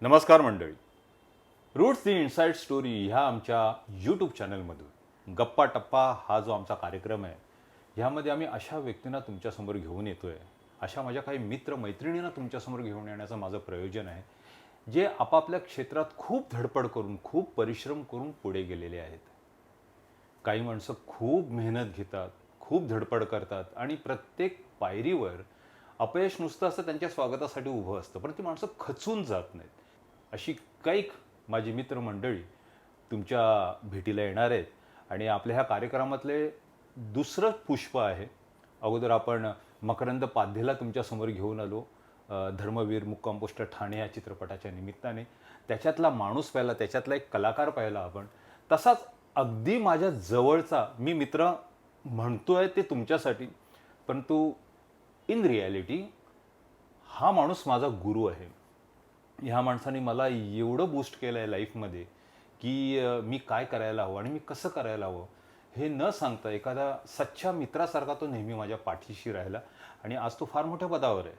नमस्कार मंडळी. Roots the inside story ह्या आमच्या यूट्यूब चॅनलमधून गप्पा टप्पा हा जो आमचा कार्यक्रम आहे, ह्यामध्ये आम्ही अशा व्यक्तींना तुमच्यासमोर घेऊन येतो आहे, अशा माझ्या काही मित्र मैत्रिणींना तुमच्यासमोर घेऊन येण्याचं माझं प्रयोजन आहे, जे आपापल्या क्षेत्रात खूप धडपड करून खूप परिश्रम करून पुढे गेलेले आहेत. काही माणसं खूप मेहनत घेतात, खूप धडपड करतात आणि प्रत्येक पायरीवर अपयश नुसतं असतं त्यांच्या स्वागतासाठी उभं असतं, पण ती माणसं खचून जात नाहीत. अशी कैक माझी मित्रमंडळी तुमच्या भेटीला येणार आहेत आणि आपल्या ह्या कार्यक्रमातले दुसरं पुष्प आहे. अगोदर आपण मकरंद पाध्येला तुमच्यासमोर घेऊन आलो, धर्मवीर मुक्काम पोस्ट ठाणे या चित्रपटाच्या निमित्ताने. त्याच्यातला माणूस पाहिला, त्याच्यातला एक कलाकार पाहिला आपण. तसाच अगदी माझ्या जवळचा मी मित्र म्हणतोय ते तुमच्यासाठी, परंतु इन रिॲलिटी हा माणूस माझा गुरु आहे. ह्या माणसाने मला एवढं बूस्ट केलं आहे लाईफमध्ये की मी काय करायला हवं आणि मी कसं करायला हवं हे न सांगता एखाद्या सच्च्या मित्रासारखा तो नेहमी माझ्या पाठीशी राहिला आणि आज तो फार मोठ्या पदावर आहे.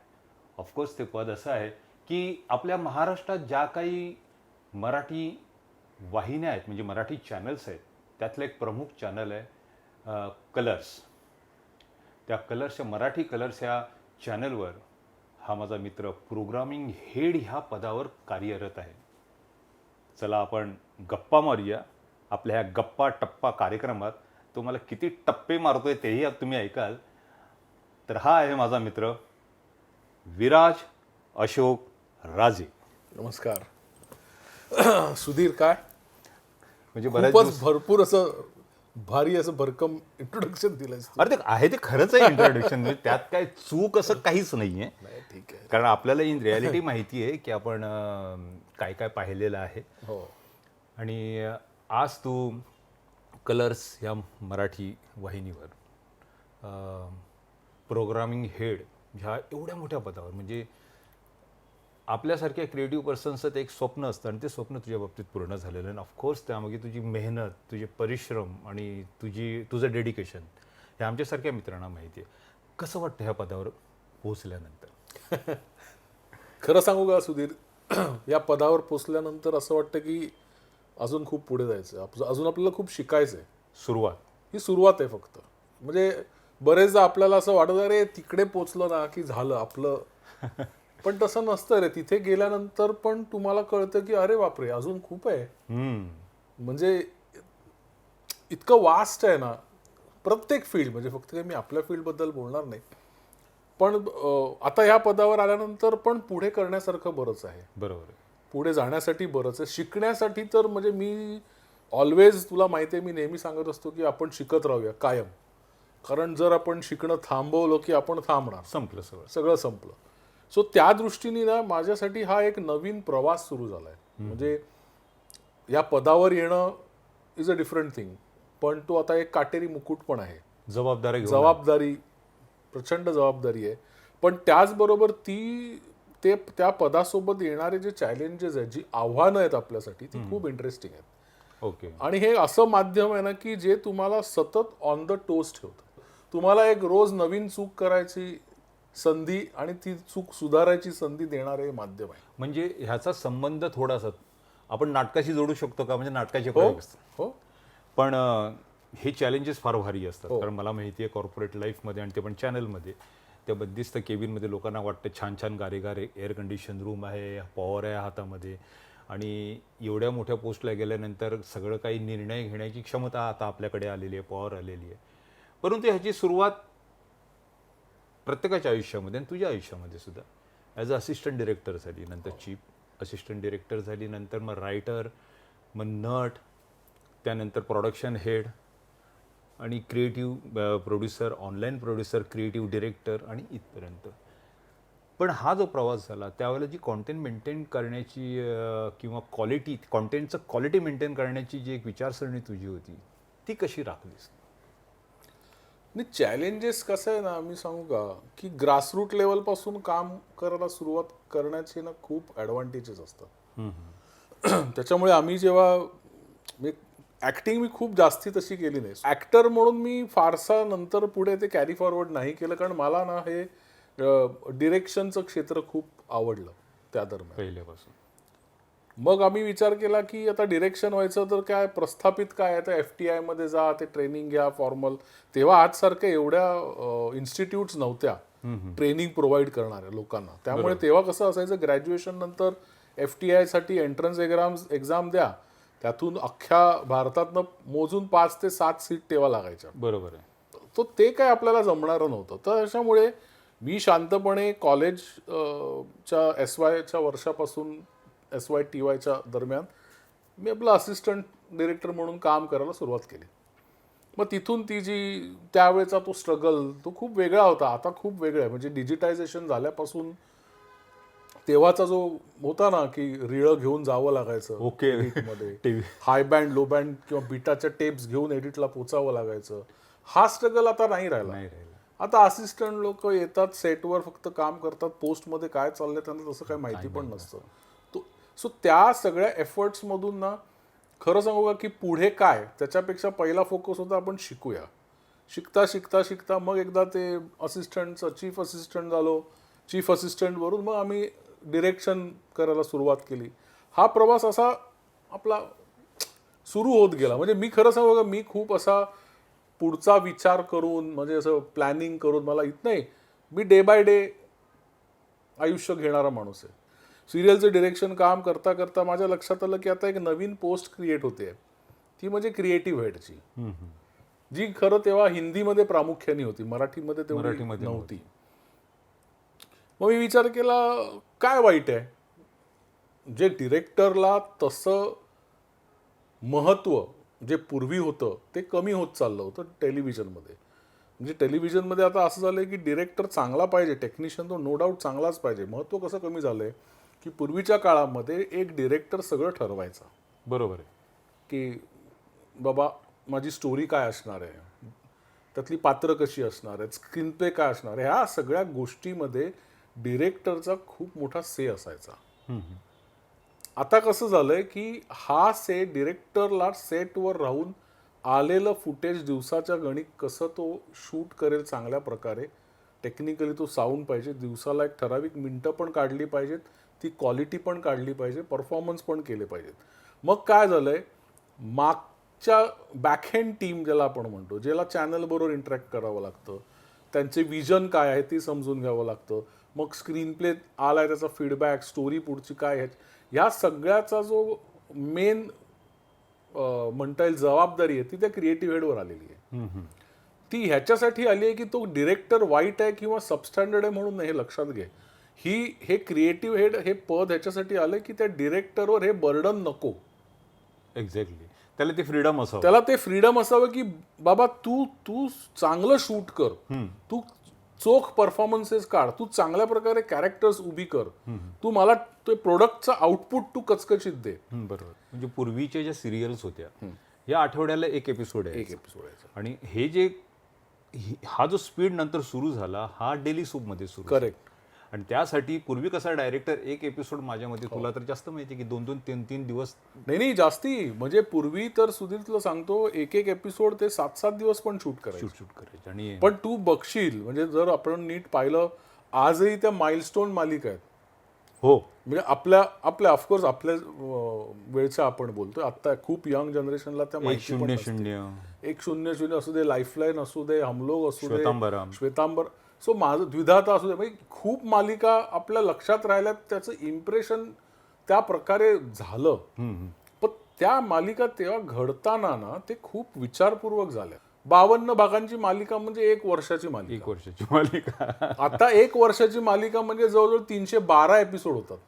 ऑफकोर्स ते पद असं आहे की आपल्या महाराष्ट्रात ज्या काही मराठी वाहिन्या आहेत, म्हणजे मराठी चॅनल्स आहेत, त्यातलं एक प्रमुख चॅनल आहे कलर्स. त्या कलर्सच्या मराठी कलर्स ह्या चॅनलवर हा माझा मित्र प्रोग्रामिंग हेड ह्या पदावर कार्यरत आहे. चला आपण गप्पा मारूया आपल्या ह्या गप्पा टप्पा कार्यक्रमात. तो मला किती टप्पे मारतोय तेही तुम्ही ऐकाल. तर हा आहे माझा मित्र विराज अशोक राजे. नमस्कार. सुधीर, काय म्हणजे खूपच भरपूर असं भारी असं भरकम इंट्रोडक्शन दिलंयस तू. अरे ते आहे, ते खरंच आहे इंट्रोडक्शन. म्हणजे त्यात काय चूक असं काहीच नाहीये. नाही, ठीक आहे. कारण आपल्याला इन रिॲलिटी माहिती आहे की आपण काय काय पाहिलेलं आहे. हो. आणि आज तू कलर्स या मराठी वाहिनीवर प्रोग्रामिंग हेड ह्या एवढ्या मोठ्या पदावर, म्हणजे आपल्यासारख्या क्रिएटिव्ह पर्सनचं ते एक स्वप्न असतं आणि ते स्वप्न तुझ्या बाबतीत पूर्ण झालेलं आहे. ऑफकोर्स त्यामागे तुझी मेहनत, तुझे परिश्रम आणि तुझं डेडिकेशन हे आमच्यासारख्या मित्रांना माहिती आहे. कसं वाटतं ह्या पदावर पोहोचल्यानंतर? खरं सांगू का सुधीर, या पदावर पोचल्यानंतर असं वाटतं की अजून खूप पुढे जायचं, अजून आपल्याला खूप शिकायचं आहे. सुरुवात ही सुरुवात आहे फक्त. म्हणजे बरेचदा आपल्याला असं वाटतं अरे तिकडे पोचलं ना की झालं आपलं, पण तसं नसतं रे. तिथे गेल्यानंतर पण तुम्हाला कळतं की अरे बापरे अजून खूप आहे. म्हणजे इतकं वास्ट आहे ना प्रत्येक फील्ड. म्हणजे फक्त काही मी आपल्या फील्डबद्दल बोलणार नाही, पण आता ह्या पदावर आल्यानंतर पण पुढे करण्यासारखं बरंच आहे. बरोबर आहे. पुढे जाण्यासाठी बरंच आहे, शिकण्यासाठी. तर म्हणजे मी ऑलवेज, तुला माहिती आहे, मी नेहमी सांगत असतो की आपण शिकत राहूया कायम. कारण जर आपण शिकणं थांबवलं की आपण थांबणार, संपलं सगळं संपलं. सो त्या दृष्टीने ना माझ्यासाठी हा एक नवीन प्रवास सुरू झाला आहे. म्हणजे या पदावर येणं इज अ डिफरंट थिंग, पण तो आता एक काटेरी मुकुट पण आहे. जबाबदारी, प्रचंड जबाबदारी आहे. पण त्याचबरोबर त्या पदासोबत येणारे जे चॅलेंजेस आहेत, जी आव्हानं आहेत आपल्यासाठी, ती खूप इंटरेस्टिंग आहेत. ओके. आणि हे असं माध्यम आहे ना की जे तुम्हाला सतत ऑन द टोस ठेवतं. तुम्हाला एक रोज नवीन चूक करायची संधी आणि ती चूक सुधारायची संधी देणारे माध्यम आहे. म्हणजे ह्याचा संबंध थोडासा आपण नाटकाशी जोडू शकतो का? म्हणजे नाटकाचे हो प्रयोग असतात, हो. पण हे चॅलेंजेस फार भारी असतात. कारण मला माहिती आहे कॉर्पोरेट लाईफमध्ये आणि ते पण चॅनलमध्ये, त्या बंदिस्त केबिनमध्ये लोकांना वाटतं छान छान गारेगारे एअर कंडिशन रूम आहे, पॉवर आहे हातामध्ये, आणि एवढ्या मोठ्या पोस्टला गेल्यानंतर सगळं काही निर्णय घेण्याची क्षमता आता आपल्याकडे आलेली आहे, पॉवर आलेली आहे. परंतु ह्याची सुरुवात प्रत्येकाच्या आयुष्यामध्ये आणि तुझ्या आयुष्यामध्ये सुद्धा ॲज अ असिस्टंट डिरेक्टर झाली, नंतर चीफ असिस्टंट डिरेक्टर झाली, नंतर मग रायटर, मग नट, त्यानंतर प्रोडक्शन हेड आणि creative producer, online producer, creative director आणि इथपर्यंत. पण हा जो प्रवास झाला त्यावेळेला जी कॉन्टेंट मेंटेन करण्याची किंवा क्वालिटी, कॉन्टेंटचं क्वालिटी मेंटेन करण्याची जी एक विचारसरणी तुझी होती, ती कशी राखलीस? नाही, चॅलेंजेस कसं आहे ना, मी सांगू का की ग्रासरूट लेवलपासून काम करायला सुरुवात करण्याचे ना खूप ॲडव्हान्टेजेस असतात. त्याच्यामुळे आम्ही जेव्हा ॲक्टिंग मी खूप जास्ती तशी केली नाही. ॲक्टर म्हणून मी फारसा नंतर पुढे ते कॅरी फॉरवर्ड नाही केलं, कारण मला ना हे डिरेक्शनचं क्षेत्र खूप आवडलं त्या दरम्यान पहिल्यापासून. मग आम्ही विचार केला की आता डिरेक्शन व्हायचं तर काय प्रस्थापित काय आता FTI मध्ये जा, ते ट्रेनिंग घ्या फॉर्मल. तेव्हा आजसारख्या एवढ्या इन्स्टिट्यूट्स नव्हत्या ट्रेनिंग प्रोव्हाइड करणाऱ्या लोकांना. त्यामुळे तेव्हा कसं असायचं, ग्रॅज्युएशन नंतर FTI साठी एंट्रन्स एक्झाम द्या, त्यातून अख्ख्या भारतातनं मोजून 5 ते 7 सीट तेव्हा लागायच्या. बरोबर आहे. तो ते काय आपल्याला जमणारं नव्हतं. तर अशामुळे मी शांतपणे कॉलेज च्या SYच्या वर्षापासून SYTYच्या दरम्यान मी आपलं असिस्टंट डिरेक्टर म्हणून काम करायला सुरुवात केली. मग तिथून ती जी त्यावेळेचा तो स्ट्रगल तो खूप वेगळा होता. आता खूप वेगळा आहे. म्हणजे डिजिटायझेशन झाल्यापासून तेव्हाचा जो होता ना की रिळं घेऊन जावं लागायचं ओके. मध्ये हाय बँड लो बँड किंवा बीटाच्या टेप्स घेऊन एडिटला पोचावं लागायचं. हा स्ट्रगल आता नाही राहिला. आता असिस्टंट लोक येतात सेटवर, फक्त काम करतात, पोस्टमध्ये काय चाललंय त्यांना तसं काही माहिती पण नसतं. सो त्या सगळ्या एफर्ट्स मधून ना खरं सांगू का की पुढे काय त्याच्यापेक्षा पहिला फोकस होता आपण शिकूया. शिकता शिकता शिकता मग एकदा ते असिस्टंटचं चीफ असिस्टंट झालो. चीफ असिस्टंट वरून मग आम्ही डिरेक्शन करायला सुरुवात केली. हा प्रवास असा आपला सुरू होत गेला. म्हणजे मी खरं सांगू का मी खूप असा पुढचा विचार करून म्हणजे असं प्लॅनिंग करून मला येत नाही. मी डे बाय डे आयुष्य घेणारा माणूस आहे. सिरियलचं डिरेक्शन काम करता करता माझ्या लक्षात आलं की आता एक नवीन पोस्ट क्रिएट होते, ती म्हणजे क्रिएटिव्ह हेडची, जी खरं तेव्हा हिंदीमध्ये प्रामुख्याने होती, मराठीमध्ये तेवढी नव्हती. मग मी विचार केला काय वाईट आहे, जे डिरेक्टरला तसं महत्त्व जे पूर्वी होतं ते कमी होत चाललं होतं टेलिव्हिजनमध्ये. म्हणजे टेलिव्हिजनमध्ये आता असं झालंय की डिरेक्टर चांगला पाहिजे, टेक्निशियन तो नो डाऊट चांगलाच पाहिजे. महत्त्व कसं कमी झालंय की पूर्वीच्या काळामध्ये एक डिरेक्टर सगळं ठरवायचा. बरोबर आहे. की बाबा माझी स्टोरी काय असणार आहे, त्यातली पात्र कशी असणार आहेत, स्क्रीन प्ले काय असणार आहे, ह्या सगळ्या गोष्टीमध्ये डिरेक्टरचा खूप मोठा से असायचा. आता कसं झालंय की हा से डिरेक्टरला सेटवर राहून आलेलं फुटेज दिवसाच्या गणित कसं तो शूट करेल चांगल्या प्रकारे, टेक्निकली तो साऊंड पाहिजे, दिवसाला एक ठराविक मिनटं पण काढली पाहिजेत, ती क्वालिटी पण काढली पाहिजे, परफॉर्मन्स पण केले पाहिजेत. मग काय झालंय, मागच्या बॅकहँड टीम ज्याला आपण म्हणतो, ज्याला चॅनल बरोबर इंटरॅक्ट करावं लागतं, त्यांचे विजन काय आहे ते समजून घ्यावं लागतं. मग स्क्रीन प्ले आलाय त्याचा फीडबॅक, स्टोरी पुढची काय आहे, ह्या सगळ्याचा जो मेन म्हणता येईल जबाबदारी आहे ती त्या क्रिएटिव्ह हेडवर आलेली आहे. ती ह्याच्यासाठी आली आहे की तो डिरेक्टर वाईट आहे किंवा सबस्टँडर्ड आहे म्हणून हे लक्षात घे. हे क्रिएटिव्ह हेड हे पद ह्याच्यासाठी आलं की त्या डिरेक्टरवर हे बर्डन नको. एक्झॅक्टली. त्याला ते फ्रीडम असावं. त्याला ते फ्रीडम असावं की बाबा तू चांगलं शूट कर, तू चोख परफॉर्मन्सेस काढ, तू चांगल्या प्रकारे कॅरेक्टर्स उभी कर, तू मला ते प्रोडक्टचं आउटपुट तू कचकचित दे. बरोबर. म्हणजे पूर्वीच्या ज्या सिरियल्स होत्या या आठवड्याला एक एपिसोड आहे, आणि हे जे हा जो स्पीड नंतर सुरू झाला हा डेली सूपमध्ये सुरू. करेक्ट. आणि त्यासाठी पूर्वी कसा डायरेक्टर एक एपिसोड माझ्यामध्ये तुला तर जास्त माहिती की 2-2, 3-3 दिवस. नाही जास्ती. म्हणजे पूर्वी तर सुधीर तुला सांगतो एक एपिसोड ते 7-7 दिवस पण शूट करायचे. आणि पण तू बघशील म्हणजे जर आपण नीट पाहिलं आजही त्या माइलस्टोन मालिका आहेत. हो. म्हणजे आपल्या ऑफकोर्स आपल्या वेळच्या आपण बोलतोय, आता खूप यंग जनरेशनला त्या माहिती पण नसते. 100 असू दे, लाईफलाईन असू दे, हमलोग असू दे, श्वेतांबर, सो माझं द्विधाता असू दे, म्हणजे खूप मालिका आपल्या लक्षात राहिल्यात, त्याचं इम्प्रेशन त्या प्रकारे झालं. पण त्या मालिका तेव्हा घडताना ना ते खूप विचारपूर्वक झाल्या. 52 भागांची मालिका म्हणजे 1 वर्षाची मालिका. 1 वर्षाची मालिका. आता 1 वर्षाची मालिका म्हणजे जवळजवळ 312 एपिसोड होतात.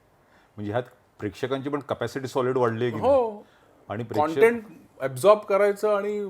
म्हणजे ह्यात प्रेक्षकांची पण कॅपॅसिटी सॉलिड वाढली आहे. हो. आणि कॉन्टेंट ऍब्झॉर्ब करायचं आणि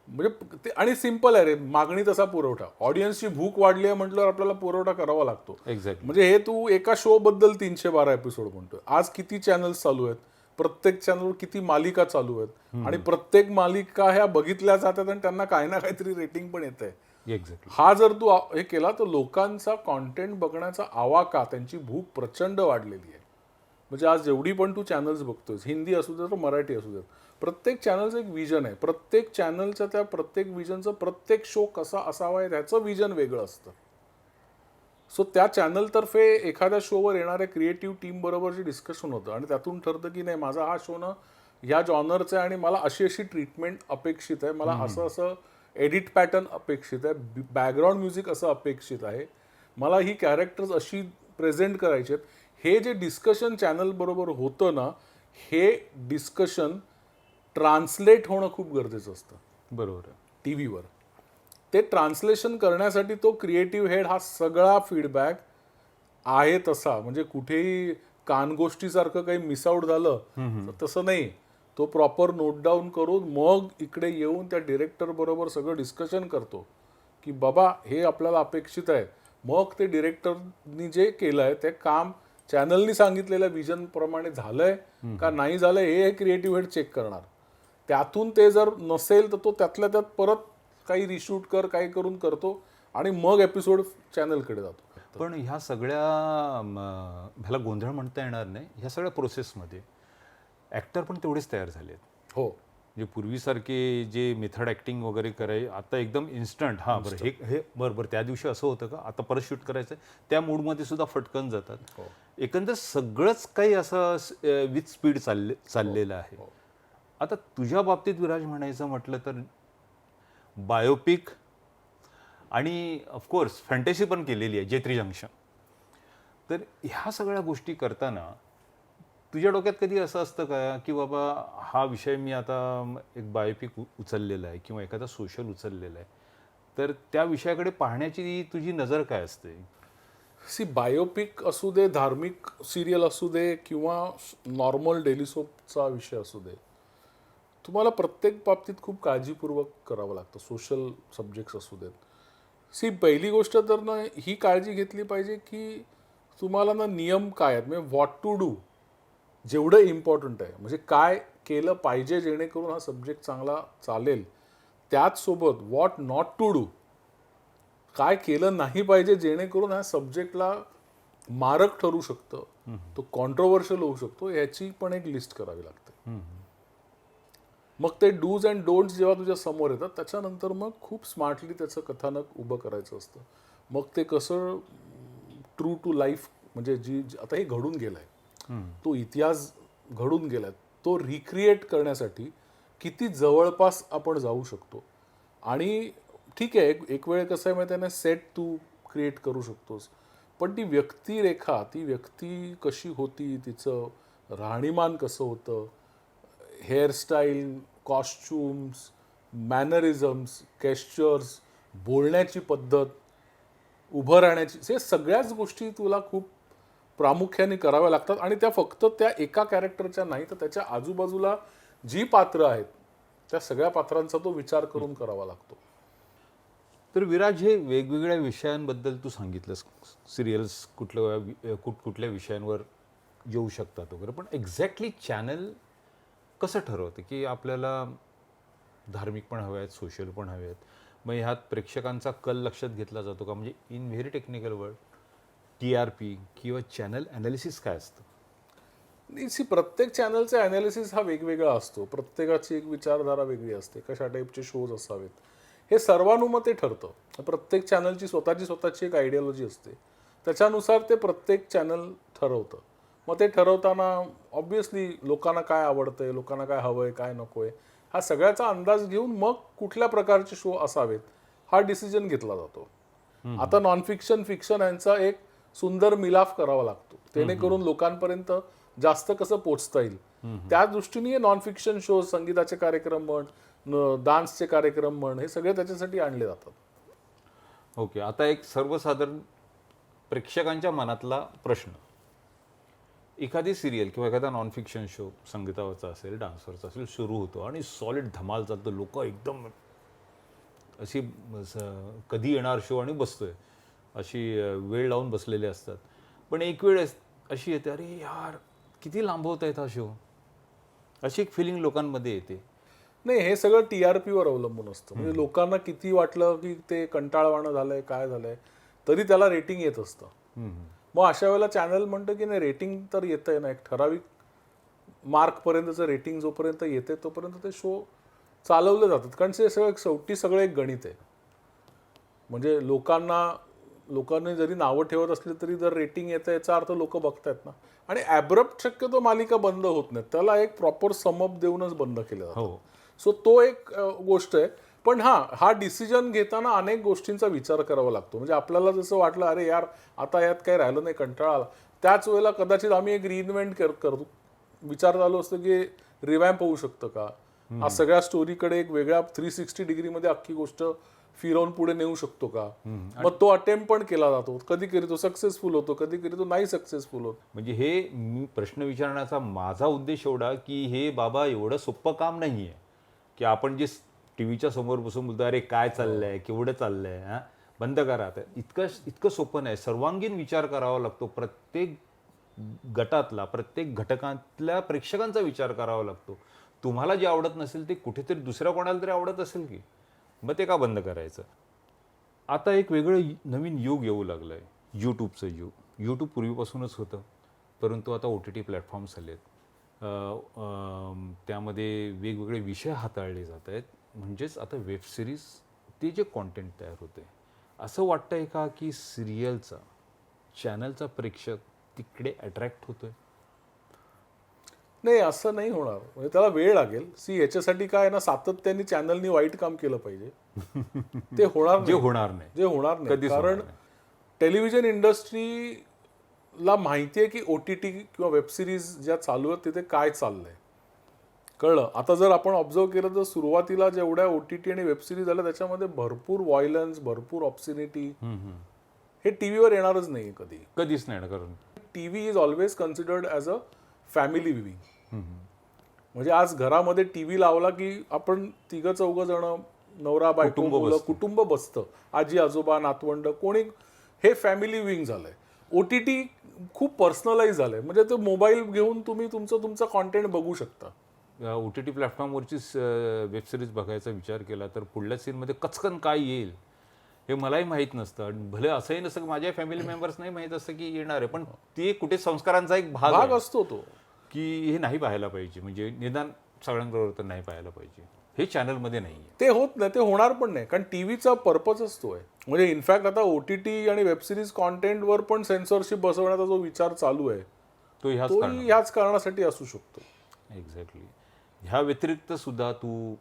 म्हणजे ते आणि सिम्पल आहे रे, मागणी तसा पुरवठा. ऑडियन्सची भूक वाढली आहे म्हटल्यावर आपल्याला पुरवठा करावा लागतो. एक्झॅक्ट. म्हणजे हे तू एका शो बद्दल 312 एपिसोड म्हणतोय. आज किती चॅनल्स चालू आहेत, प्रत्येक चॅनलवर किती मालिका चालू आहेत, आणि प्रत्येक मालिका ह्या बघितल्या जातात आणि त्यांना काही ना काहीतरी रेटिंग पण येत आहे. एक्झॅक्टली. हा जर तू हे केला तर लोकांचा कॉन्टेंट बघण्याचा आवाका, त्यांची भूक प्रचंड वाढलेली आहे. म्हणजे आज जेवढी पण तू चॅनल्स बघतोय, हिंदी असू दे तर मराठी असू दे, प्रत्येक चॅनलचं एक विजन आहे. प्रत्येक चॅनलच्या त्या प्रत्येक विजनचं प्रत्येक शो कसा असावा ह्याचं विजन वेगळं असतं. सो त्या चॅनलतर्फे एखाद्या शोवर येणाऱ्या क्रिएटिव्ह टीम बरोबर जे डिस्कशन होतं आणि त्यातून ठरतं की नाही माझा हा शो ना ह्या जॉनरचा आहे आणि मला अशी अशी ट्रीटमेंट अपेक्षित आहे, मला असं असं एडिट पॅटर्न अपेक्षित आहे, बॅकग्राऊंड म्युझिक असं अपेक्षित आहे, मला ही कॅरेक्टर्स अशी प्रेझेंट करायची आहेत. हे जे डिस्कशन चॅनल बरोबर होतं ना, हे डिस्कशन ट्रान्सलेट होणं खूप गरजेचं असतं बरोबर आहे. टी व्हीवर. ते ट्रान्सलेशन करण्यासाठी तो क्रिएटिव्ह हेड हा सगळा फीडबॅक आहे तसा, म्हणजे कुठेही कानगोष्टीसारखं काही मिस आउट झालं तर तसं नाही, तो प्रॉपर नोट डाऊन करून मग इकडे येऊन त्या डिरेक्टर बरोबर सगळं डिस्कशन करतो की बाबा हे आपल्याला अपेक्षित आहे. मग ते डिरेक्टरनी जे केलं आहे ते काम चॅनलनी सांगितलेल्या विजन प्रमाणे झालंय का नाही झालंय हे क्रिएटिव्ह हेड चेक करणार. त्यातून ते जर नसेल तर तो त्यातल्या त्यात परत काही रिशूट काही करून करतो आणि मग एपिसोड चॅनलकडे जातो. पण ह्या सगळ्या ह्याला गोंधळ म्हणता येणार नाही. ह्या सगळ्या प्रोसेसमध्ये ॲक्टर पण तेवढेच तयार झाले आहेत. हो, जे पूर्वीसारखे जे मेथड ॲक्टिंग वगैरे कराय आता एकदम इन्स्टंट. हां बरं हे बरं त्या दिवशी असं होतं का, आता परत शूट करायचं त्या मूडमध्ये सुद्धा फटकन जातात. हो. एकंदर सगळंच काही असं विथ स्पीड चाललेलं आहे. आता तुझ्या बाबतीत विराज म्हणायचं म्हटलं तर बायोपिक आणि ऑफकोर्स फॅन्टसी पण केलेली आहे, जेत्री जंक्शन. तर ह्या सगळ्या गोष्टी करताना तुझ्या डोक्यात कधी असं असतं का की बाबा हा विषय मी आता एक बायोपिक उचललेला आहे किंवा एखादा सोशल उचललेला आहे, तर त्या विषयाकडे पाहण्याची तुझी नजर काय असते? बायोपिक असू दे, धार्मिक सिरियल असू दे किंवा नॉर्मल डेली सोपचा विषय असू दे, तुम्हाला प्रत्येक बाबतीत खूप काळजीपूर्वक करावं लागतं. सोशल सब्जेक्ट्स असू देत. पहिली गोष्ट तर ना ही काळजी घेतली पाहिजे की तुम्हाला ना नियम काय आहेत, म्हणजे व्हॉट टू डू जेवढं इम्पॉर्टंट आहे, म्हणजे काय केलं पाहिजे जेणेकरून हा सब्जेक्ट चांगला चालेल, त्याच सोबत व्हॉट नॉट टू डू, काय केलं नाही पाहिजे जेणेकरून ह्या सब्जेक्टला मारक ठरू शकतं, तो कॉन्ट्रोवर्शियल होऊ शकतो, याची पण एक लिस्ट करावी लागते. मग ते डूज अँड डोंट्स जेव्हा तुझ्या समोर येतात त्याच्यानंतर मग खूप स्मार्टली त्याचं कथानक उभं करायचं असतं. मग ते कसं ट्रू टू लाईफ, म्हणजे आता हे घडून गेलंय, तो इतिहास घडून गेलाय, तो रिक्रिएट करण्यासाठी किती जवळपास आपण जाऊ शकतो. आणि ठीक आहे, एक वेळ कसं आहे माहिती आहे ना, सेट तू क्रिएट करू शकतोस, पण ती व्यक्तिरेखा, ती व्यक्ती कशी होती, तिचं राहणीमान कसं होतं, हेअरस्टाईल, कॉस्ट्युम्स, मॅनरिझम्स, गेस्चर्स, बोलण्याची पद्धत, उभं राहण्याची, हे सगळ्याच गोष्टी तुला खूप प्रामुख्याने कराव्या लागतात. आणि त्या फक्त त्या एका कॅरेक्टरच्या नाही, तर त्याच्या आजूबाजूला जी पात्र आहेत त्या सगळ्या पात्रांचा तो विचार करून करावा लागतो. तर विराज, हे वेगवेगळ्या विषयांबद्दल तू सांगितलंस, सिरियल्स कुठल्या विषयांवर येऊ शकतात वगैरे, पण एक्झॅक्टली चॅनल कसं ठरवतं की आपल्याला धार्मिक पण हवे आहेत, सोशल पण हवे आहेत? मग ह्यात प्रेक्षकांचा कल लक्षात घेतला जातो का? म्हणजे in very technical word, TRP किंवा चॅनल ॲनालिसिस काय असतं? प्रत्येक चॅनलचे ॲनालिसिस हा वेगवेगळा असतो, प्रत्येकाची एक विचारधारा वेगळी असते, कशा टाईपचे शोज असावेत हे सर्वानुमते ठरतं. प्रत्येक चॅनलची स्वतःची एक आयडियोलॉजी असते, त्याच्यानुसार ते प्रत्येक चॅनल ठरवतं. मग ते ठरवताना ऑब्व्हियसली लोकांना काय आवडतंय, लोकांना काय हवंय, काय नकोय, हा सगळ्याचा अंदाज घेऊन मग कुठल्या प्रकारचे शो असावेत हा डिसिजन घेतला जातो. आता नॉन फिक्शन, फिक्शन यांचा एक सुंदर मिलाफ करावा लागतो, जेणेकरून लोकांपर्यंत जास्त कसं पोचता येईल. त्या दृष्टीने नॉन फिक्शन शो, संगीताचे कार्यक्रम म्हण, डान्सचे कार्यक्रम म्हण, हे सगळे त्याच्यासाठी आणले जातात. ओके, आता एक सर्वसाधारण प्रेक्षकांच्या मनातला प्रश्न, एखादी सिरियल किंवा एखादा नॉन फिक्शन शो संगीतावरचा असेल, डान्सवरचा असेल, सुरू होतो आणि सॉलिड धमाल चालतं, लोक एकदम अशी कधी येणार शो आणि बसतोय अशी वेळ लावून बसलेले असतात. पण एक वेळ अशी येते, अरे यार किती लांबवत आहेत हा शो, अशी एक फिलिंग लोकांमध्ये येते. नाही, हे सगळं TRPवर अवलंबून असतं. म्हणजे लोकांना किती वाटलं की ते कंटाळवाणं झालंय, काय झालंय, तरी त्याला रेटिंग येत असतं. मग अशा वेळेला चॅनल म्हणतं की नाही, रेटिंग तर येतंय ना, एक ठराविक मार्कपर्यंतचं रेटिंग जोपर्यंत येते तोपर्यंत ते शो चालवले जातात. कारण ते सगळं शेवटी सगळं एक गणित आहे. म्हणजे लोकांना लोकांनी जरी नावं ठेवत असली तरी जर रेटिंग येतं याचा अर्थ लोक बघतायत ना. आणि ॲब्रप्ट शक्यतो मालिका बंद होत नाही, त्याला एक प्रॉपर समअप देऊनच बंद केलं जातं. हो. सो तो एक गोष्ट आहे. पण हा डिसिजन घेताना अनेक गोष्टींचा विचार करावा लागतो. म्हणजे आपल्याला जसं वाटलं अरे यार आता यात काही राहिलं नाही, कंटाळा आला, त्याच वेळेला कदाचित आम्ही एक रिइन्व्हेंट करतो, विचार चालू असतो की रिवॅम्प होऊ शकतं का, आज सगळ्या स्टोरीकडे एक वेगळ्या 360 डिग्रीमध्ये अख्खी गोष्ट फिरवून पुढे नेऊ शकतो का. मग तो अटेम्प्ट पण केला जातो, कधी कधी तो सक्सेसफुल होतो, कधी कधी तो नाही सक्सेसफुल होतो. म्हणजे हे मी प्रश्न विचारण्याचा माझा उद्देश एवढा की हे बाबा एवढं सोपं काम नाही आहे की आपण जे टीव्हीच्या समोर बसून बोलतो अरे काय चाललंय, केवढं चाललंय, हा बंद करा आता, इतकं सोपं नाही. सर्वांगीण विचार करावा लागतो, प्रत्येक गटातला प्रत्येक घटकातल्या प्रेक्षकांचा विचार करावा लागतो. तुम्हाला जे आवडत नसेल ते कुठेतरी दुसऱ्या कोणाला तरी आवडत असेल की, मग ते का बंद करायचं. आता एक वेगळं नवीन युग येऊ लागलं आहे, यूट्यूबचं युग. यूट्यूब पूर्वीपासूनच होतं, परंतु आता OTT प्लॅटफॉर्म्स आले आहेत. त्यामध्ये वेगवेगळे विषय हाताळले जात आहेत. म्हणजेच आता वेबसिरीज ते जे कॉन्टेंट तयार होते, असं वाटतं आहे का की सिरियलचा चॅनलचा प्रेक्षक तिकडे अट्रॅक्ट होतोय? नाही, असं नाही होणार. म्हणजे त्याला वेळ लागेल. याच्यासाठी काय आहे ना, सातत्याने चॅनलनी वाईट काम केलं पाहिजे. ते होणार जे नाही. होणार नाही, जे होणार नाही, कधीच होणार कारण नाही. टेलिव्हिजन इंडस्ट्रीला माहिती आहे की OTT किंवा वेबसिरीज ज्या चालू आहेत तिथे काय चाललंय, कळलं. आता जर आपण ऑब्झर्व केलं तर सुरुवातीला जेवढ्या OTT आणि वेबसिरीज आल्या त्याच्यामध्ये भरपूर व्हायलन्स, भरपूर ऑब्सिनिटी, हे टीव्हीवर येणारच नाही कधी. कधीच नाही ना, कारण TV is always considered as a family viewing. म्हणजे आज घरामध्ये टीव्ही लावला की आपण तिघं चौघं जण, नवरा बायको मुलं, कुटुंब बसतं, आजी आजोबा नातवंड कोणी, हे फॅमिली व्ह्यूइंग झालंय. OTT खूप पर्सनलाइज झालंय. म्हणजे तो मोबाईल घेऊन तुम्ही तुमचा कॉन्टेंट बघू शकता. OTT प्लॅटफॉर्मवरचीच वेबसिरीज बघायचा विचार केला तर पुढल्या सीनमध्ये कचकन काय येईल हे मलाही माहीत नसतं. आणि भले असंही नसतं की माझ्या फॅमिली मेंबर्स नाही माहीत असतं की येणार आहे, पण ते कुठे संस्कारांचा एक भाग असतो तो, की हे नाही पाहायला पाहिजे. म्हणजे निदान सगळ्यांबरोबर तर नाही पाहायला पाहिजे, हे चॅनलमध्ये नाही आहे. ते होत नाही, ते होणार पण नाही, कारण टीव्हीचा पर्पजच तो आहे. म्हणजे इनफॅक्ट आता OTT आणि वेबसिरीज कॉन्टेंटवर पण सेन्सॉरशिप बसवण्याचा जो विचार चालू आहे तो ह्याच कारणासाठी असू शकतो. एक्झॅक्टली. ह्या व्यतिरिक्त सुद्धा तू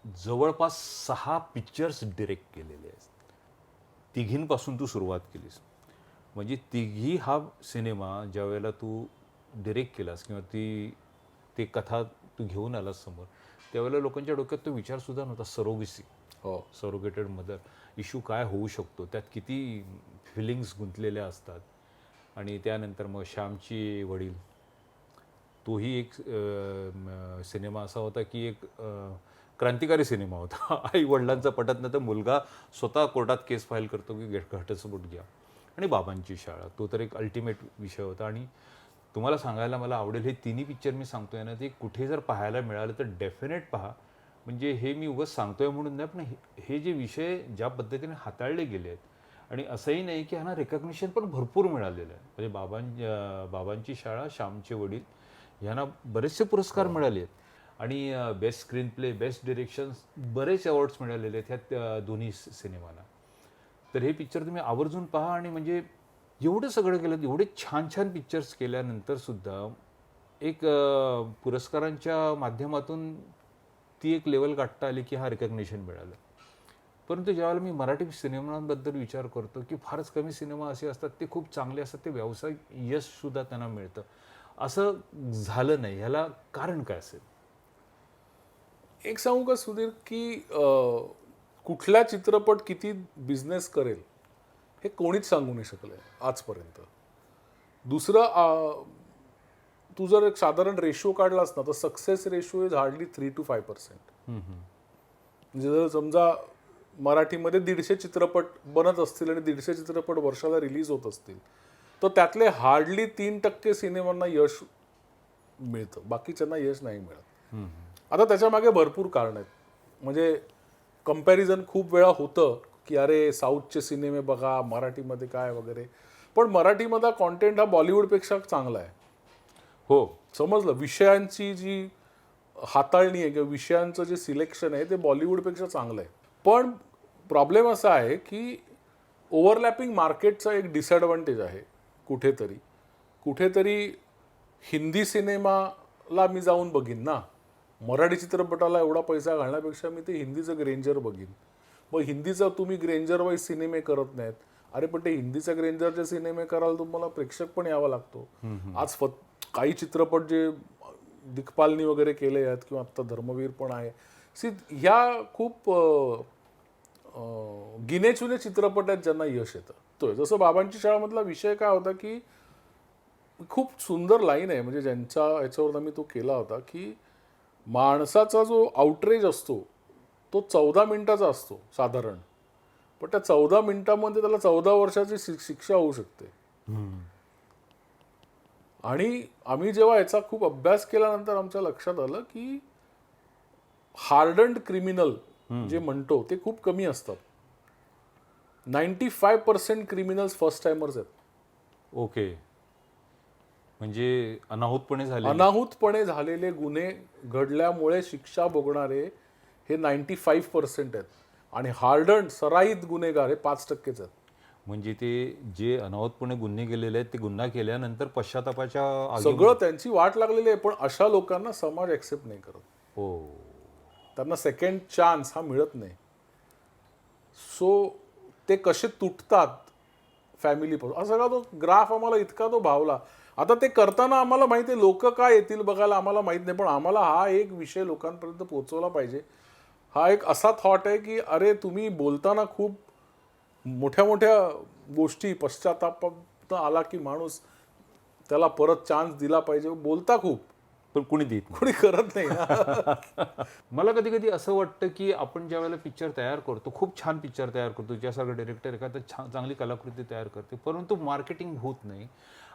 जवळपास 6 पिक्चर्स डिरेक्ट केलेले आहेत. तिघींपासून तू सुरुवात केलीस. म्हणजे तिघी हा सिनेमा ज्या वेळेला तू डिरेक्ट केलास किंवा ती कथा तू घेऊन आलास समोर, त्यावेळेला लोकांच्या डोक्यात तो विचारसुद्धा नव्हता सरोगेसी, सरोगेटेड मदर इश्यू काय होऊ शकतो, त्यात किती फिलिंग्स गुंतलेल्या असतात. आणि त्यानंतर मग श्यामची वडील, तोही एक सिनेमा असा होता की एक क्रांतिकारी सिनेमा होता. आई वडिलांचा पटत नाही तर मुलगा स्वतः कोर्टात केस फाईल करतो की घटस्फोट घ्या. आणि बाबांची शाळा, तो तर एक अल्टिमेट विषय होता. आणि तुम्हाला सांगायला मला आवडेल, हे तिन्ही पिक्चर मी सांगतोय ना, ते कुठे जर पाहायला मिळालं तर डेफिनेट पहा. म्हणजे हे मी उगाच सांगतोय म्हणून नाही, पण हे जे विषय ज्या पद्धतीने हाताळले गेले आहेत, आणि असंही नाही की ह्यांना रेकग्निशन पण भरपूर मिळालेलं आहे. म्हणजे बाबांची शाळा, श्यामचे वडील ह्यांना बरेचसे पुरस्कार मिळाले आहेत. आणि best screen play, best directions बरेच अवॉर्ड्स मिळालेले आहेत ह्या दोन्ही सिनेमाला. तर हे पिक्चर तुम्ही आवर्जून पहा. आणि म्हणजे एवढं सगळं केलं, एवढे छान छान पिक्चर्स केल्यानंतर सुद्धा एक पुरस्कारांच्या माध्यमातून ती एक लेवल गाठता आली की हा रेकग्निशन मिळालं. परंतु ज्यावेळेला मी मराठी सिनेमांबद्दल विचार करतो की फारच कमी सिनेमा असे असतात ते खूप चांगले असतात, ते व्यावसायिक यशसुद्धा त्यांना मिळतं. असं झालं नाही, ह्याला कारण काय असेल? एक सांगू का सुधीर, की कुठला चित्रपट किती बिझनेस करेल हे कोणीच सांगू नाही शकलंय आजपर्यंत. दुसरं, तू जर एक साधारण रेशो काढलास ना तर success ratio is hardly 3 to 5%. म्हणजे जर समजा मराठीमध्ये 150 चित्रपट बनत असतील आणि 150 चित्रपट वर्षाला रिलीज होत असतील तर त्यातले हार्डली 3% सिनेमांना यश मिळतं, बाकीच्यांना यश नाही मिळत. आता त्याच्या मागे भरपूर कारण आहेत. म्हणजे कंपॅरिझन खूप वेळा होतं की अरे साऊथचे सिनेमे बघा, मराठीमध्ये काय वगैरे, पण मराठीमधला कॉन्टेंट हा बॉलिवूडपेक्षा चांगला आहे. हो, समजलं. विषयांची जी हाताळणी आहे किंवा विषयांचं जे सिलेक्शन आहे ते बॉलिवूडपेक्षा चांगलं आहे. पण प्रॉब्लेम असा आहे की ओव्हरलॅपिंग मार्केटचा एक डिसएडव्हान्टेज आहे. कुठेतरी हिंदी सिनेमाला मी जाऊन बघीन ना, मराठी चित्रपटाला एवढा पैसा घालण्यापेक्षा मी ते हिंदीचं ग्रेंजर बघीन. मग हिंदीचा तुम्ही ग्रेंजर वाईज सिनेमे करत नाहीत. अरे पण ते हिंदीचा ग्रेंजरचे सिनेमे करायला तुम्हाला प्रेक्षक पण यावा लागतो. आज काही चित्रपट जे दिग्पालनी वगैरे केले आहेत किंवा आता धर्मवीर पण आहे, ह्या खूप गिनेचुने चित्रपट आहेत ज्यांना यश येतं. तो जसं बाबांची शाळामधला विषय काय होता की खूप सुंदर लाईन आहे, म्हणजे ज्यांच्या ह्याच्यावर मी तो केला होता की माणसाचा जो आउटरेज असतो तो 14 मिनिटाचा असतो साधारण, पण त्या 14 मिनिटामध्ये त्याला 14 वर्षाची शिक्षा होऊ शकते. आणि आम्ही जेव्हा याचा खूप अभ्यास केल्यानंतर आमच्या लक्षात आलं की हार्डन्ड क्रिमिनल जे म्हणतो ते खूप कमी असतात. 95% क्रिमिनल्स फर्स्ट टाइमर्स आहेत. ओके, म्हणजे अनाहूतपणे झालेले गुन्हे घडल्यामुळे शिक्षा भोगणारे हे 95% आहेत आणि हार्डन्ड सराईत गुन्हेगार हे 5%च आहेत. म्हणजे ते जे अनाहूतपणे गुन्हे केलेले आहेत ते गुन्हा केल्यानंतर पश्चातापाच्या सगळं त्यांची वाट लागलेली आहे, पण अशा लोकांना समाज ऍक्सेप्ट नाही करत. हो, त्यांना सेकंड चान्स हा मिळत नाही. सो ते कसे तुटतात फॅमिलीपासून, हा सगळा तो ग्राफ आम्हाला इतका तो भावला. आता ते करताना आम्हाला माहिती आहे लोक काय येतील बघायला आम्हाला माहित नाही, पण आम्हाला हा एक विषय लोकांपर्यंत पोहोचवला पाहिजे. हा एक असा थॉट आहे की अरे तुम्ही बोलताना खूप मोठ्या मोठ्या गोष्टी पश्चाताप आला की माणूस त्याला परत चान्स दिला पाहिजे, बोलता खूप, पण कुणी देत नाही, कोणी करत नाही. मला कधी कधी असं वाटतं की आपण ज्या वेळेला पिक्चर तयार करतो, खूप छान पिक्चर तयार करतो, ज्यासारखं डायरेक्टर एखादा चांगली कलाकृती तयार करते, परंतु मार्केटिंग होत नाही.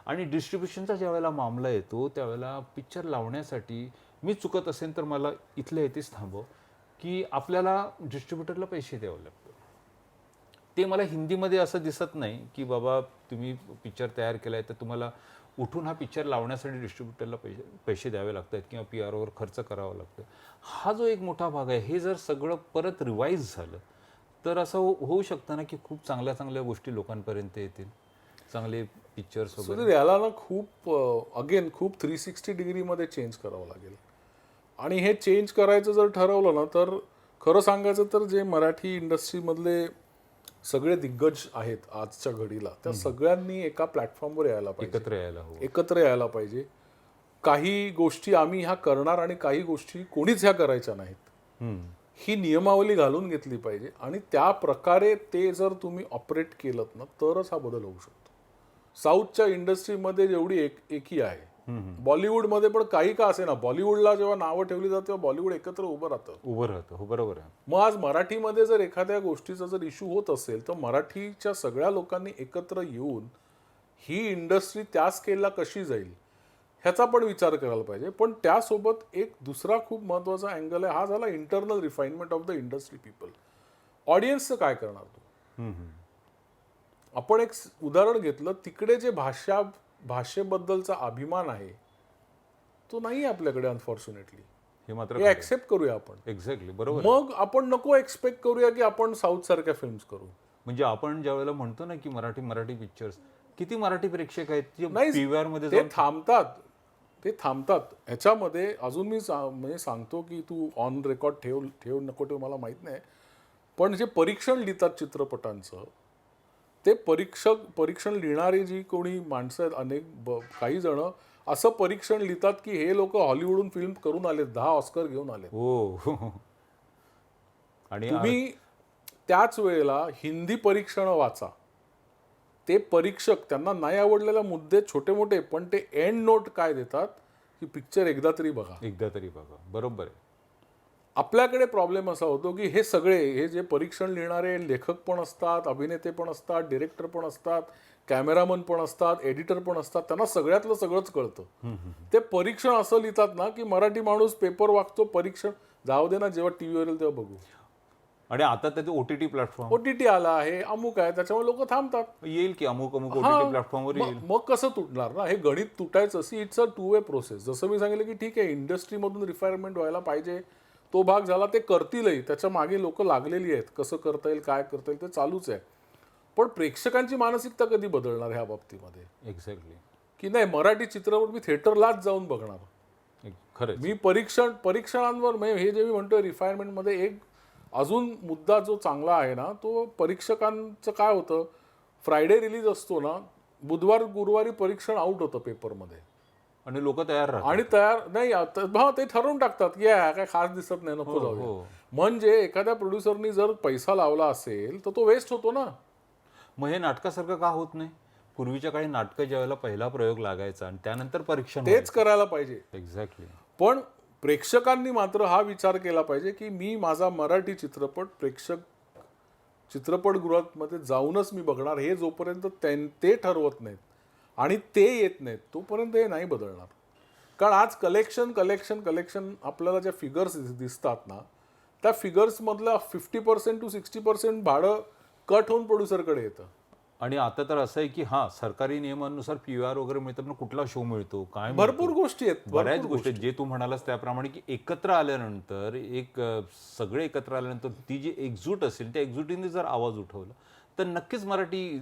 आणि डिस्ट्रीब्युशनचा ज्या वेळेला मामला येतो त्यावेळेला पिक्चर लावण्यासाठी मी चुकत असेल तर मला इथल्या इथेच थांबव की आपल्याला डिस्ट्रीब्युटरला पैसे द्यावे लागतात. ते मला हिंदीमध्ये असं दिसत नाही की बाबा तुम्ही पिक्चर तयार केला आहे तर तुम्हाला उठून हा पिक्चर लावण्यासाठी डिस्ट्रीब्युटरला पैसे द्यावे लागतात किंवा PR वर खर्च करावा लागतं. हा जो एक मोठा भाग आहे, हे जर सगळं परत रिवाईज झालं तर असं होऊ शकतं ना की खूप चांगल्या चांगल्या गोष्टी लोकांपर्यंत येतील, चांगले पिक्चर्स वगैरे. याला ना खूप 360 डिग्रीमध्ये चेंज करावं लागेल. आणि हे चेंज करायचं जर ठरवलं ना तर खरं सांगायचं तर जे मराठी इंडस्ट्रीमधले सगळे दिग्गज आहेत आजच्या घडीला, त्या सगळ्यांनी एका प्लॅटफॉर्मवर यायला पाहिजे, एकत्र यायला पाहिजे. काही गोष्टी आम्ही ह्या करणार आणि काही गोष्टी कोणीच ह्या करायच्या नाहीत, ही नियमावली घालून घेतली पाहिजे. आणि त्या प्रकारे ते जर तुम्ही ऑपरेट केलं ना तरच हा बदल होऊ शकतो. साऊथच्या इंडस्ट्रीमध्ये जेवढी एकी आहे, बॉलिवूडमध्ये पण काही का असे ना, बॉलिवूडला जेव्हा नावं ठेवली जातात तेव्हा बॉलिवूड एकत्र उभं राहतं. हो, बरोबर आहे. मग आज मराठीमध्ये जर एखाद्या गोष्टीचा जर इश्यू होत असेल तर मराठीच्या सगळ्या लोकांनी एकत्र येऊन ही इंडस्ट्री त्या स्केलला कशी जाईल ह्याचा पण विचार करायला पाहिजे. पण त्यासोबत एक दुसरा खूप महत्त्वाचा अँगल आहे, हा झाला internal refinement of the industry people. ऑडियन्सचं काय करणार तू? आपण एक उदाहरण घेतलं, तिकडे जे भाषेबद्दलचा अभिमान आहे तो नाही आपल्याकडे अनफॉर्च्युनेटली. हे मात्र हे ऍक्सेप्ट करूया आपण. एक्झॅक्टली बरोबर. मग आपण नको एक्सपेक्ट करूया की आपण साऊथ सारख्या फिल्म्स करू. म्हणजे आपण ज्या वेळेला म्हणतो ना की मराठी पिक्चर्स, किती मराठी प्रेक्षक आहेत जे PVR मध्ये ते थांबतात. ह्याच्यामध्ये अजून मी म्हणजे सांगतो की तू ऑन रेकॉर्ड ठेव नको ठेव मला माहित नाही, पण जे परीक्षण लिहितात चित्रपटांचं, ते परीक्षण लिहिणारी जी कोणी माणसं आहेत, काही जण असं परीक्षण लिहितात की हे लोक हॉलिवूडहून फिल्म करून आले, 10 ऑस्कर घेऊन आले. आणि तुम्ही त्याच वेळेला हिंदी परीक्षण वाचा, ते परीक्षक त्यांना नाही आवडलेले मुद्दे छोटे मोठे, पण ते एंड नोट काय देतात की पिक्चर एकदा तरी बघा. बरोबर आहे. आपल्याकडे प्रॉब्लेम असा होतो की हे जे परीक्षण लिहिणारे लेखक पण असतात, अभिनेते पण असतात, डिरेक्टर पण असतात, कॅमेरामन पण असतात, एडिटर पण असतात, त्यांना सगळ्यातलं सगळंच कळतं. ते परीक्षण असं लिहितात ना की मराठी माणूस पेपर वाचतो, परीक्षण जाऊ दे ना, जेव्हा टीव्हीवर येईल तेव्हा बघू. आणि आता त्याचं OTT आला आहे, अमुक आहे, त्याच्यामुळे लोक थांबतात. येईल की अमुक OTT प्लॅटफॉर्मवर येईल. मग कसं तुटणार ना हे गणित तुटायचं? It's a 2 way process. जसं मी सांगितलं की ठीक आहे, इंडस्ट्रीमधून रिफायरमेंट व्हायला पाहिजे, तो भाग झाला, ते करतीलही, त्याच्या मागे लोक लागलेली आहेत, कसं करता येईल, काय करता येईल ते चालूच आहे. पण प्रेक्षकांची मानसिकता कधी बदलणार ह्या बाबतीमध्ये, एक्झॅक्टली. की नाही मराठी चित्रपट मी थिएटरलाच जाऊन बघणार. खरंच. मी परीक्षणांवर म्हणजे हे जे मी म्हणतोय रिफायनमेंटमध्ये एक अजून मुद्दा जो चांगला आहे ना, तो परीक्षकांचं काय होतं, फ्रायडे रिलीज असतो ना, बुधवार गुरुवारी परीक्षण आउट होतं पेपरमध्ये आणि लोक तयार राहतात. आणि तयार नाही ते ठरवून टाकतात की काय खास दिसत नाही, नको जाऊया. हो. म्हणजे एखाद्या प्रोड्युसरनी जर पैसा लावला असेल तर तो वेस्ट होतो ना. मग हे नाटकासारखं का होत नाही? पूर्वीच्या काळी नाटकं ज्यावेळेला पहिला प्रयोग लागायचा आणि त्यानंतर परीक्षण तेच करायला पाहिजे. एक्झॅक्टली. पण प्रेक्षकांनी मात्र हा विचार केला पाहिजे की मी माझा मराठी चित्रपट चित्रपटगृहामध्ये जाऊनच मी बघणार. हे जोपर्यंत ते ठरवत नाहीत आणि ते येत नाहीत तोपर्यंत हे नाही बदलणार. कारण आज कलेक्शन आपल्याला ज्या फिगर्स दिसतात ना, त्या फिगर्समधलं 50% to 60% भाडं कट होऊन प्रोड्युसरकडे येतं. आणि आता तर असं आहे की सरकारी नियमानुसार पीआर वगैरे मिळतात, पण कुठला शो मिळतो काय मिळतो? भरपूर गोष्टी आहेत, बऱ्याच गोष्टी आहेत. जे तू म्हणालास त्याप्रमाणे की एकत्र आल्यानंतर सगळे एकत्र आल्यानंतर ती जी एकजूट असेल त्या एकजुटीने जर आवाज उठवला तर नक्कीच मराठी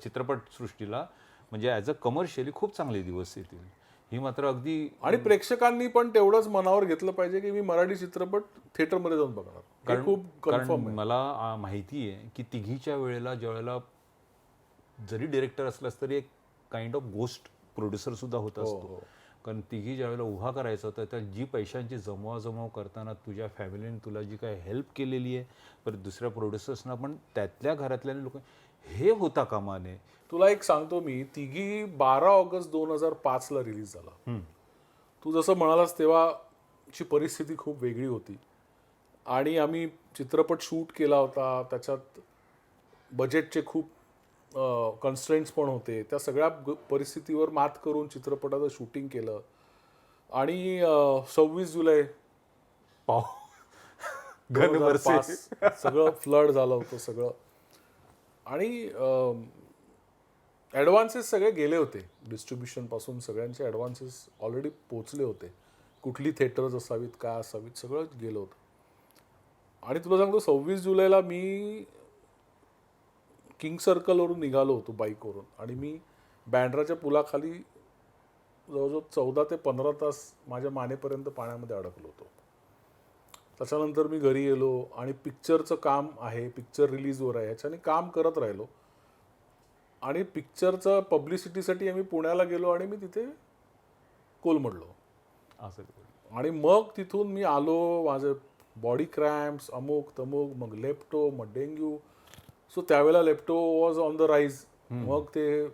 चित्रपटसृष्टीला म्हणजे ॲज अ कमर्शियली खूप चांगले दिवस येतील. ही मात्र अगदी. आणि प्रेक्षकांनी पण तेवढंच मनावर घेतलं पाहिजे की मी मराठी चित्रपट थिएटरमध्ये जाऊन बघणार. खूप कारण मला माहिती आहे की तिघीच्या वेळेला ज्यावेळेला जरी डिरेक्टर असलास तरी एक काइंड ऑफ गोस्ट प्रोड्युसर सुद्धा होत असतो. कारण तिघी ज्यावेळेला उभा करायचा होता त्या जी पैशांची जमवाजमव करताना तुझ्या फॅमिलीने तुला जी काय हेल्प केलेली आहे, परत दुसऱ्या प्रोड्युसर्सना पण त्यातल्या घरातल्या लोक, हे होता कामा नये. तुला एक सांगतो मी, तिघी 12 ऑगस्ट 2005 रिलीज झाला. तू जसं म्हणालास तेव्हाची परिस्थिती खूप वेगळी होती आणि आम्ही चित्रपट शूट केला होता. त्याच्यात बजेटचे खूप कन्स्ट्रेंट्स पण होते. त्या सगळ्या परिस्थितीवर मात करून चित्रपटाचं शूटिंग केलं आणि 26 जुलै पाव 2005 सगळं फ्लड झालं होतं सगळं. आणि ॲडव्हान्सेस सगळे गेले होते. डिस्ट्रीब्युशनपासून सगळ्यांचे ॲडव्हान्सेस ऑलरेडी पोचले होते. कुठली थिएटर्स असावीत, काय असावीत, सगळं गेलं होतं. आणि तुला सांगतो 26 जुलैला मी किंग सर्कलवरून निघालो होतो बाईकवरून आणि मी बँड्राच्या पुलाखाली जवळजवळ 14 ते 15 तास माझ्या मानेपर्यंत पाण्यामध्ये अडकलो होतो. त्याच्यानंतर मी घरी गेलो आणि पिक्चरचं काम आहे, पिक्चर रिलीजवर आहे, ह्याच्याने काम करत राहिलो. आणि पिक्चरचं पब्लिसिटीसाठी आम्ही पुण्याला गेलो आणि मी तिथे कोलमडलो असं. आणि मग तिथून मी आलो, माझे बॉडी क्रॅम्प्स, अमुक तमुक, मग लेप्टो, मग डेंग्यू. सो त्यावेळेला lepto was on the rise. मग ते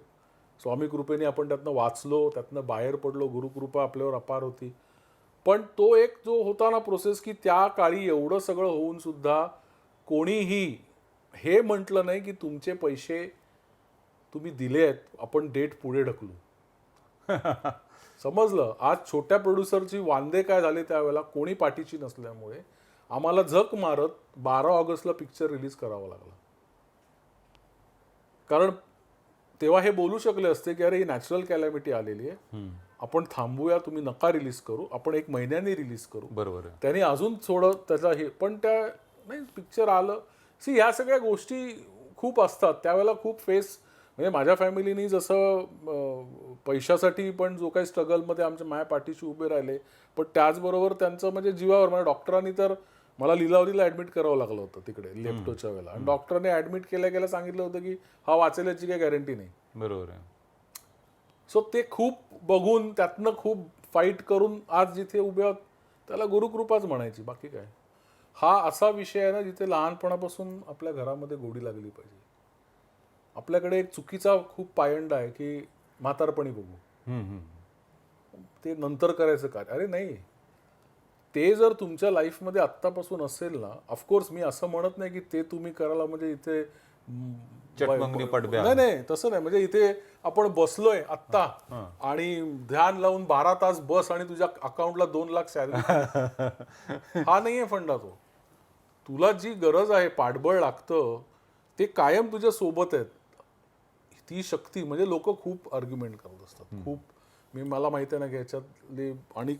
स्वामी कृपेने आपण त्यातनं वाचलो, त्यातनं बाहेर पडलो, गुरुकृपा आपल्यावर अपार होती. पण तो एक जो होता ना प्रोसेस, की त्या काळी एवढं सगळं होऊन सुद्धा कोणीही हे म्हटलं नाही की तुमचे पैसे तुम्ही दिले आहेत, आपण डेट पुढे ढकलू. समजलं. आज छोट्या प्रोड्युसरची वांदे काय झाले त्यावेळेला, कोणी पाठीची नसल्यामुळे आम्हाला झक मारत 12 ऑगस्टला पिक्चर रिलीज करावा लागला. कारण तेव्हा हे बोलू शकले असते की अरे ही नॅचरल कॅलॅमिटी आलेली आहे, आपण थांबूया, तुम्ही नका रिलीज करू, आपण 1 महिन्याने रिलीज करू. बरोबर. त्याने अजून थोडं त्याचा हे, पण त्या नाही पिक्चर आलं. ह्या सगळ्या गोष्टी खूप असतात त्यावेळेला, खूप फेस. म्हणजे माझ्या फॅमिलीनी जसं पैशासाठी पण जो काही स्ट्रगलमध्ये आमच्या माया पाठीशी उभे राहिले, पण त्याचबरोबर त्यांचं म्हणजे जीवावर, म्हणजे डॉक्टरांनी तर मला लिलावरीला ॲडमिट करावं लागलं होतं तिकडे लेप्टोच्या वेळेला. आणि डॉक्टरने ॲडमिट केल्या सांगितलं होतं की हा वाचेल याची काही गॅरंटी नाही. बरोबर आहे. सो ते खूप बघून त्यातनं खूप फाईट करून आज जिथे उभे आहोत त्याला गुरुकृपाच म्हणायची, बाकी काय. हा असा विषय आहे ना जिथे लहानपणापासून आपल्या घरामध्ये गोडी लागली पाहिजे. आपल्याकडे एक चुकीचा खूप पायंडा आहे की म्हातारपणी बघू, ते नंतर करायचं काय. अरे नाही, ते जर तुमच्या लाईफमध्ये आत्तापासून असेल ना, ऑफकोर्स मी असं म्हणत नाही की ते तुम्ही करायला म्हणजे इथे नाही तसं नाही. म्हणजे इथे आपण बसलोय आत्ता आणि ध्यान लावून 12 तास बस आणि तुझ्या अकाउंटला 2 लाख सॅलरी, हा नाहीये फंडा. तो तुला जी गरज आहे, पाठबळ लागतं, ते कायम तुझ्या सोबत आहेत. ती शक्ती म्हणजे लोक खूप आर्ग्युमेंट करत असतात, खूप. मला माहिती आहे ना की ह्याच्यातले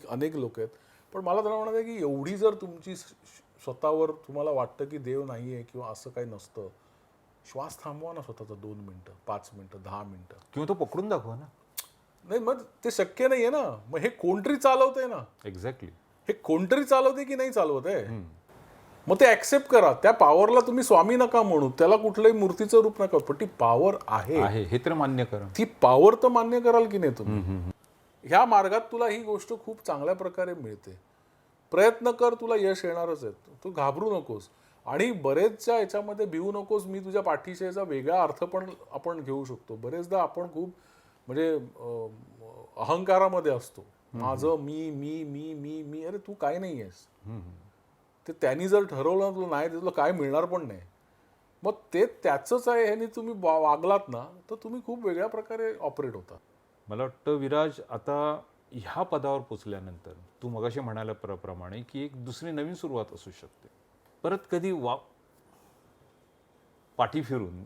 अनेक लोक आहेत, पण मला तर म्हणत आहे की एवढी जर तुमची स्वतःवर तुम्हाला वाटतं की देव नाही आहे किंवा असं काही नसतं, श्वास थांबवा ना स्वतःचा 2 मिनिटं, 5 मिनिटं, 10 मिनिटं. किंवा तो पकडून दाखवा ना. नाही मग ते शक्य नाहीये ना. मग हे कोणतरी चालवतंय ना. एक्झॅक्टली. हे कोणतरी चालवते की नाही चालवत आहे. मग ते ऍक्सेप्ट करा. त्या पॉवरला तुम्ही स्वामी नका म्हणू, त्याला कुठलंही मूर्तीचं रूप नका, पण ती पॉवर आहे. आहे हे तर मान्य करा. ती पॉवर तर मान्य कराल की नाही तुम्ही. ह्या मार्गात तुला ही गोष्ट खूप चांगल्या प्रकारे मिळते. प्रयत्न कर, तुला यश येणारच आहे. तू घाबरू नकोस आणि बरेचशा याच्यामध्ये भिवू नकोस. मी तुझ्या पाठीशी याचा वेगळा अर्थ पण आपण घेऊ शकतो. बरेचदा आपण खूप म्हणजे अहंकारामध्ये असतो. माझं मी मी मी मी मी अरे तू काय नाही आहेस. ते त्यांनी जर ठरवलं तुला नाही तुला काय मिळणार पण नाही. मग ते त्याचंच आहे ह्यानी तुम्ही वागलात ना तर तुम्ही खूप वेगळ्या प्रकारे ऑपरेट होता. मला वाटतं विराज, आता ह्या पदावर पोचल्यानंतर तू मगाशी म्हणाल्या प्रमाणे की एक दुसरी नवीन सुरुवात असू शकते. परत कधी पाठी फिरून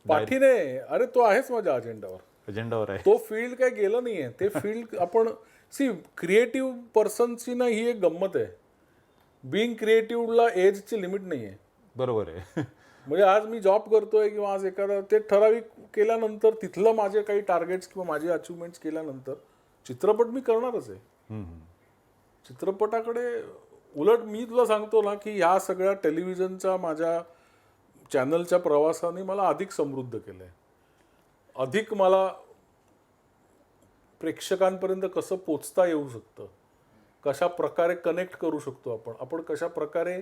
पाठीने अरे तो आहेच माझ्या अजेंडावर. अजेंडावर आहे. तो फील्ड काय गेलं नाहीये. ते फील्ड आपण क्रिएटिव्ह पर्सनची ना ही एक गंमत आहे. बिईंग क्रिएटिव्हला एजची लिमिट नाहीये. बरोबर आहे. म्हणजे आज मी जॉब करतोय किंवा आज एखादा ते ठराविक केल्यानंतर तिथलं माझे काही टार्गेट्स किंवा माझे अचिव्हमेंट्स केल्यानंतर चित्रपट मी करणारच आहे. चित्रपटाकडे उलट मी तुला सांगतो ना की ह्या सगळ्या टेलिव्हिजनच्या माझ्या चॅनलच्या प्रवासाने मला अधिक समृद्ध केलंय. अधिक मला प्रेक्षकांपर्यंत कसं पोचता येऊ शकतं, कशा प्रकारे कनेक्ट करू शकतो आपण कशा प्रकारे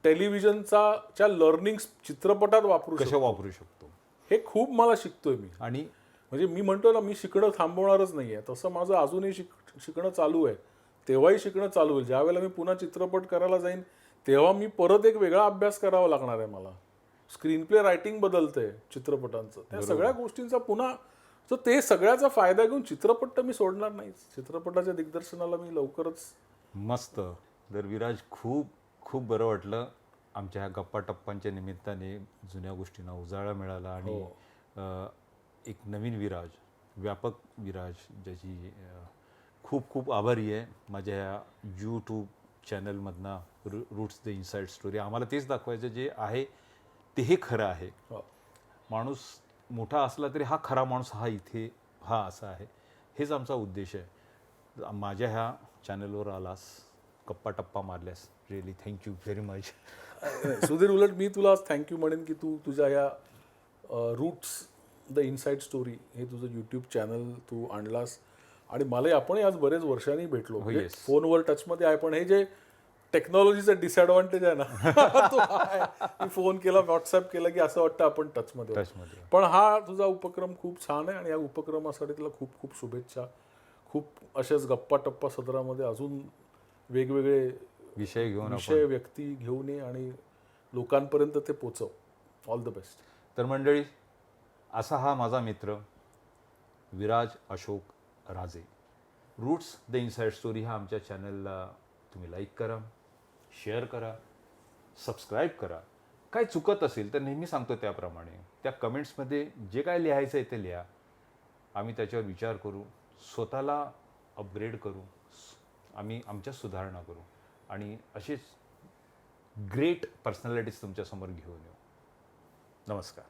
टेलिव्हिजनच्या लर्निंग चित्रपटात कशा वापरू शकतो हे खूप मला शिकतोय मी. आणि म्हणजे मी म्हणतो ना मी शिकणं थांबवणारच नाहीये. तसं माझं अजूनही शिकणं चालू आहे. तेव्हाही शिकणं चालू होईल. ज्यावेळेला मी पुन्हा चित्रपट करायला जाईन तेव्हा मी परत एक वेगळा अभ्यास करावा लागणार आहे मला. स्क्रीन प्ले रायटिंग बदलतंय चित्रपटांचं. त्या सगळ्या गोष्टींचा पुन्हा तर ते सगळ्याचा फायदा घेऊन चित्रपट तर मी सोडणार नाही. चित्रपटाच्या दिग्दर्शनाला मी लवकरच. मस्त. तर विराज, खूप खूप बरं वाटलं. आमच्या ह्या गप्पा टप्पांच्या निमित्ताने जुन्या गोष्टींना उजाळा मिळाला आणि एक नवीन विराज, व्यापक विराज, ज्याची खूप खूप आभारी आहे. माझ्या ह्या यूट्यूब चॅनलमधनं रूट्स द इनसाइड स्टोरी आम्हाला तेच दाखवायचं जे आहे ते हे खरं आहे. माणूस मोठा असला तरी हा खरा माणूस हा असा आहे. हेच आमचा उद्देश आहे. माझ्या ह्या चॅनलवर आलास, गप्पा टप्पा मारल्यास, really thank you very much. Sudhir, उलट मी तुला थँक्यू म्हणेन की तू तुझ्या या रूट्स द इनसाइड स्टोरी हे तुझं यूट्यूब चॅनल तू आणलास आणि मलाही आपणही आज बरेच वर्षांनी भेटलो. फोनवर टचमध्ये आहे, पण हे जे टेक्नॉलॉजीचा डिसएडव्हान्टेज आहे ना तो आहे. फोन केला, व्हॉट्सअप केला की असं वाटतं आपण टचमध्ये. पण हा तुझा उपक्रम खूप छान आहे आणि या उपक्रमासाठी तुला खूप खूप शुभेच्छा. खूप अशाच गप्पा टप्पा सदरामध्ये अजून वेगवेगळे विषय व्यक्ती घेऊन ये आणि लोकांपर्यंत ते पोचव. All the best. तर मंडळी, असा हा माझा मित्र विराज अशोक राजे. रूट्स द इनसाइड स्टोरी हा आमच्या चॅनलला तुम्ही लाईक करा, शेअर करा, सबस्क्राईब करा. काय चुकत असेल तर नेहमी सांगतो त्याप्रमाणे त्या कमेंट्समध्ये जे काय लिहायचं आहे ते लिहा. आम्ही त्याच्यावर विचार करू, स्वतःला अपग्रेड करू, आम्ही आमच्या सुधारणा करू आणि असेच ग्रेट पर्सनॅलिटीज तुमच्यासमोर घेऊन येऊ. नमस्कार.